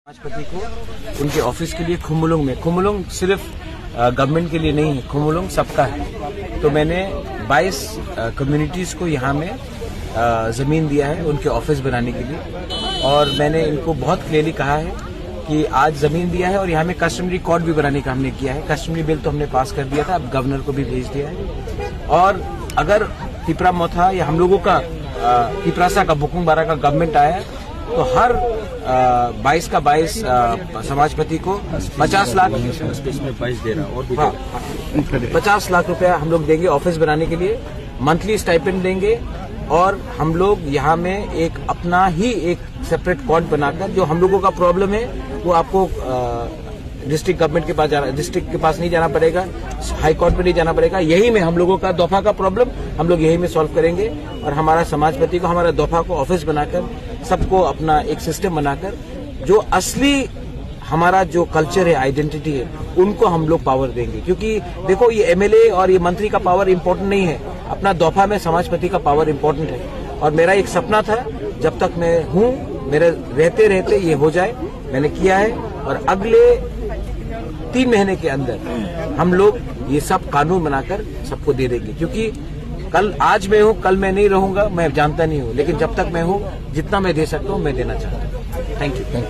समाजपति को उनके ऑफिस के लिए खुम्बुलुंग सिर्फ गवर्नमेंट के लिए नहीं है, खुम्बुलुंग सबका है। तो मैंने 22 कम्युनिटीज को यहाँ में जमीन दिया है उनके ऑफिस बनाने के लिए, और मैंने इनको बहुत क्लियरली कहा है कि आज जमीन दिया है और यहाँ में कस्टमरी कोर्ट भी बनाने का हमने किया है। कस्टमरी बिल तो हमने पास कर दिया था, अब गवर्नर को भी भेज दिया है। और अगर तिपरा मोथा या हम लोगों का तिपरासा का बुकुंग बारा का गवर्नमेंट आया है तो हर 22 का 22 समाजपति को 50 लाख में 22 दे रहा और भी 50 लाख रुपया हम लोग देंगे ऑफिस बनाने के लिए, मंथली स्टाइपेंड देंगे। और हम लोग यहाँ में एक अपना ही एक सेपरेट कोर्ट बनाकर, जो हम लोगों का प्रॉब्लम है वो आपको डिस्ट्रिक्ट गवर्नमेंट के पास डिस्ट्रिक्ट के पास नहीं जाना पड़ेगा, हाई कोर्ट में नहीं जाना पड़ेगा। यही में हम लोगों का दफा का प्रॉब्लम हम लोग यही में सॉल्व करेंगे। और हमारा समाजपति को, हमारा दफा को ऑफिस बनाकर, सबको अपना एक सिस्टम बनाकर, जो असली हमारा जो कल्चर है, आइडेंटिटी है, उनको हम लोग पावर देंगे। क्योंकि देखो, ये एमएलए और ये मंत्री का पावर इम्पोर्टेंट नहीं है, अपना दफा में समाजपति का पावर इम्पोर्टेंट है। और मेरा एक सपना था, जब तक मैं हूँ, मेरे रहते रहते ये हो जाए, मैंने किया है। और अगले 3 महीने के अंदर हम लोग ये सब कानून बनाकर सबको दे देंगे। क्योंकि आज मैं हूँ, कल मैं नहीं रहूंगा, मैं जानता नहीं हूँ, लेकिन जब तक मैं हूँ, जितना मैं दे सकता हूँ मैं देना चाहता हूँ। Thank you.